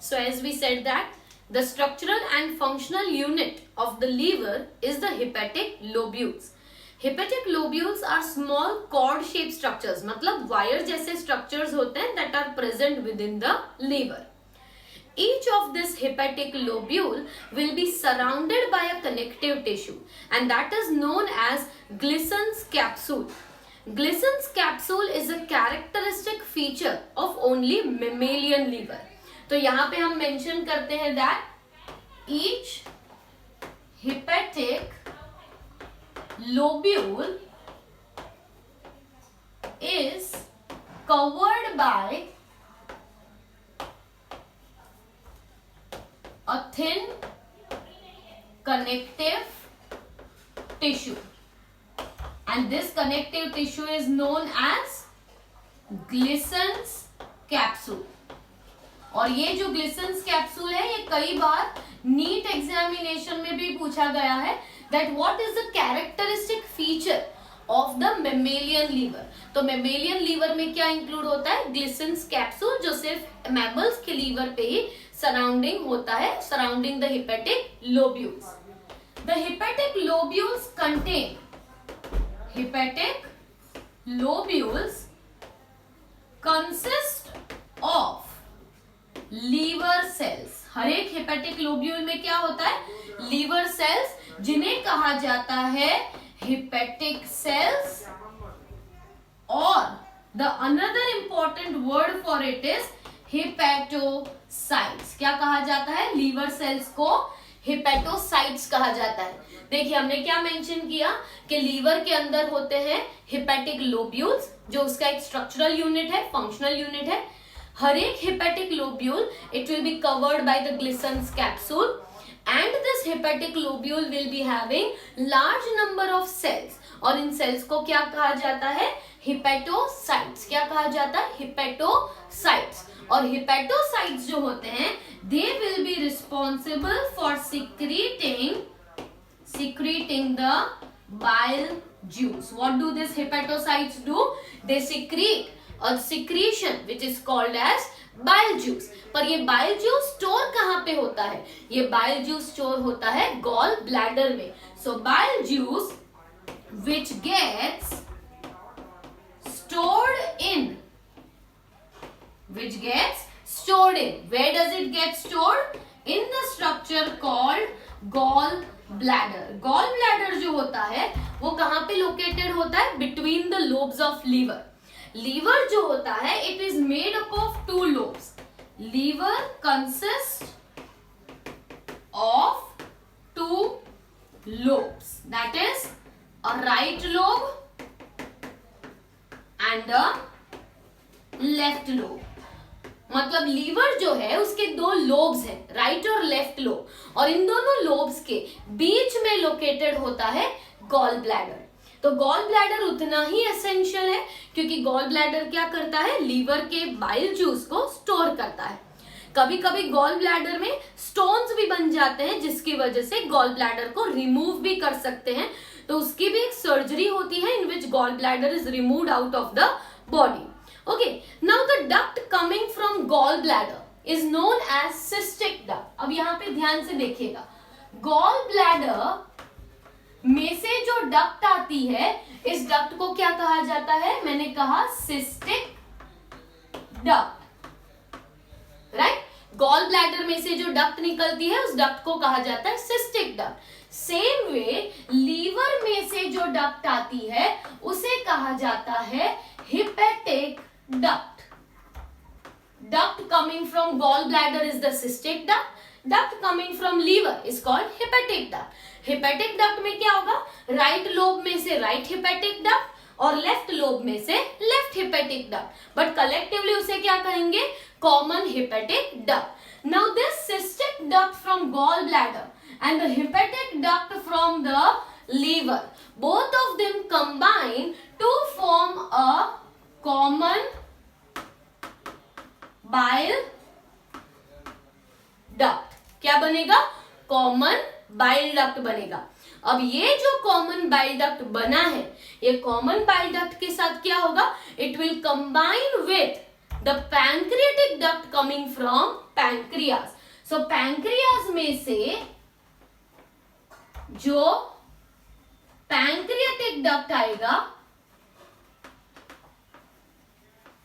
So as we said that the structural and functional unit of the liver is the hepatic lobules. Hepatic lobules are small cord shaped structures, मतलब wire जैसे structures होते हैं that are present within the liver. Each of this hepatic lobule will be surrounded by a connective tissue and that is known as Glissen's capsule. Glissen's capsule is a characteristic feature of only mammalian liver. तो यहाँ पे हम mention करते हैं that each hepatic lobule is covered by a thin connective tissue and this connective tissue is known as Glissen's capsule. और ये जो Glissen's capsule है ये कई बार नीट एग्जामिनेशन में भी पूछा गया है that what is the characteristic feature of the mammalian liver. तो mammalian liver में क्या इंक्लूड होता है? Glissen's capsule जो सिर्फ mammals के लीवर पे ही सराउंडिंग होता है, surrounding the hepatic lobules. The hepatic lobules contain hepatic lobules consist of liver cells. हर एक hepatic lobule में क्या होता है? liver cells, जिन्हें कहा जाता है hepatic cells, और the another important word for it is hepatocytes. क्या कहा जाता है? लीवर सेल्स को हेपेटोसाइट्स कहा जाता है. देखिए हमने क्या मेंशन किया कि लीवर के अंदर होते हैं हेपेटिक लोब्यूल्स जो उसका एक स्ट्रक्चरल यूनिट है, फंक्शनल यूनिट है. हर एक hepatic lobule it will be covered by the Glisson's capsule and this hepatic lobule will be having large number of cells और इन सेल्स को क्या कहा जाता है? हेपेटोसाइट्स. क्या कहा जाता है? हेपेटोसाइट्स. और हेपेटोसाइट्स जो होते हैं they will be responsible for secreting the bile juice. What do these hepatocytes do? They secrete a secretion which is called as bile juice. पर ये bile juice स्टोर कहाँ पे होता है? ये bile juice स्टोर होता है gall bladder में. So bile juice which gets stored in, where does it get stored? In the structure called gall bladder. Gall bladder जो होता है वो कहाँ पे located होता है? Between the lobes of liver. Liver जो होता है it is made up of two lobes. Liver consist of two lobes, that is a right lobe and a left lobe. मतलब लीवर जो है उसके दो लोब्स हैं, राइट और लेफ्ट लोब, और इन दोनों लोब्स के बीच में लोकेटेड होता है गॉल ब्लैडर. तो गॉल ब्लैडर उतना ही एसेंशियल है क्योंकि गॉल ब्लैडर क्या करता है? लीवर के बाइल जूस को स्टोर करता है. कभी कभी गॉल ब्लैडर में स्टोन्स भी बन जाते हैं जिसकी वजह से गॉल ब्लैडर को रिमूव भी कर सकते हैं. तो उसकी भी एक सर्जरी होती है in which gall bladder is removed out of the body. Okay, now the duct coming from gall bladder is known as cystic duct. अब यहाँ पे ध्यान से देखिएगा, गॉल ब्लैडर में से जो डक्ट आती है इस डक्ट को क्या कहा जाता है? मैंने कहा cystic duct, right. Gall bladder में से जो डक्ट निकलती है उस डक्ट को कहा जाता है cystic duct. Same way liver में से जो डक्ट आती है उसे कहा जाता है hepatic duct. Duct coming from gallbladder is the cystic duct. Duct coming from liver is called hepatic duct. Hepatic duct में क्या होगा? Right lobe में से right hepatic duct और left lobe में से left hepatic duct. But collectively उसे क्या कहेंगे? Common hepatic duct. Now this cystic duct from gallbladder and the hepatic duct from the liver, both of them combine to form a common bile duct. क्या बनेगा? Common bile duct बनेगा. अब ये जो common bile duct बना है, ये common bile duct के साथ क्या होगा? It will combine with the pancreatic duct coming from pancreas. So pancreas में से जो pancreatic duct आएगा,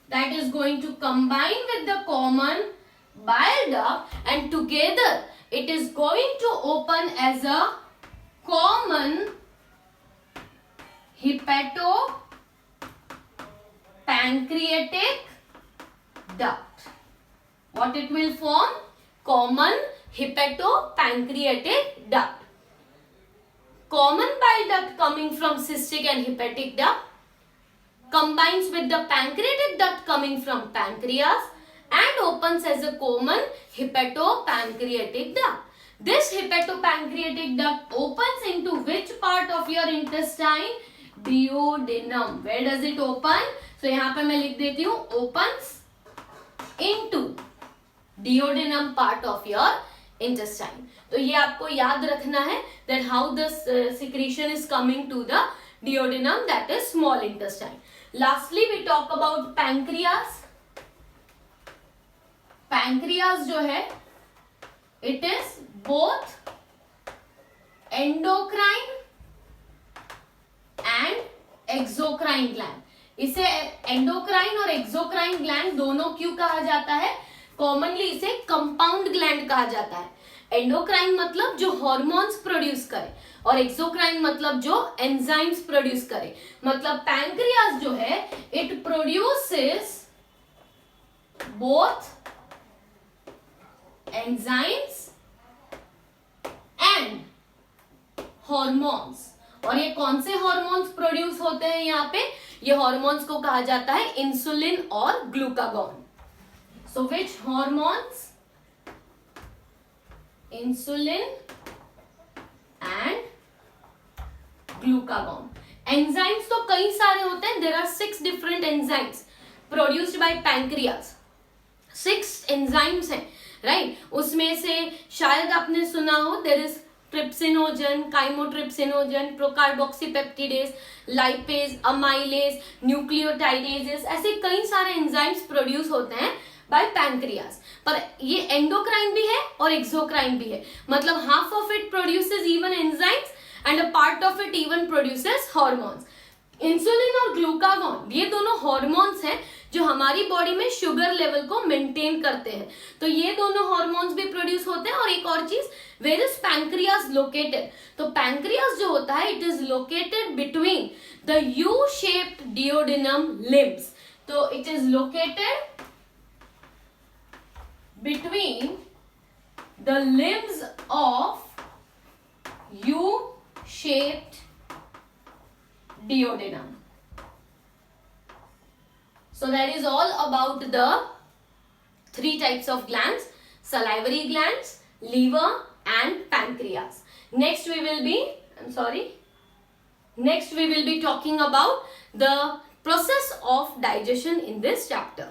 that is going to combine with the common bile duct, and together it is going to open as a common hepatopancreatic duct. What it will form? Common hepatopancreatic duct. Common bile duct coming from cystic and hepatic duct combines with the pancreatic duct coming from pancreas and opens as a common hepatopancreatic duct. This hepatopancreatic duct opens into which part of your intestine? Duodenum. Where does it open? So यहाँ पे मैं लिख देती हूँ opens into duodenum part of your intestine. तो ये आपको याद रखना है that how the secretion is coming to the duodenum, that is small intestine. Lastly we talk about pancreas. Pancreas जो है it is both endocrine and exocrine gland. इसे endocrine और एक्सोक्राइन ग्लैंड दोनों क्यों कहा जाता है? कॉमनली इसे कंपाउंड ग्लैंड कहा जाता है. एंडोक्राइन मतलब जो हार्मोन्स प्रोड्यूस करे और एक्सोक्राइन मतलब जो एंजाइम्स प्रोड्यूस करे. मतलब पैंक्रियास जो है it produces both enzymes and hormones. और ये कौन से हॉर्मोन्स प्रोड्यूस होते हैं यहाँ पे? ये हॉर्मोन्स को कहा जाता है इंसुलिन और glucagon. So which hormones? Insulin and glucagon. Enzymes तो कई सारे होते हैं. There are 6 different enzymes produced by pancreas. 6 enzymes हैं, राइट? उसमें से शायद आपने सुना हो there is trypsinogen, chymotrypsinogen, procarboxypeptidase, lipase, amylase, nucleotidases, ऐसे कई सारे एंजाइम्स प्रोड्यूस होते हैं बाय पैंक्रियास. पर ये एंडोक्राइन भी है और एक्सोक्राइन भी है. मतलब half of it produces even enzymes and a part of it even produces hormones. Insulin और ग्लूकागॉन ये दोनों हॉर्मोन्स हैं जो हमारी बॉडी में शुगर लेवल को मेंटेन करते हैं. तो ये दोनों हॉर्मोन्स भी प्रोड्यूस होते हैं. और एक और चीज, वेयर इज पैंक्रियास लोकेटेड? तो पैंक्रियास जो होता है it is located between the U shaped duodenum limbs. तो it is located between the limbs of U shaped duodenum. So that is all about the 3 types of glands: salivary glands, liver and pancreas. Next we will be talking about the process of digestion in this chapter.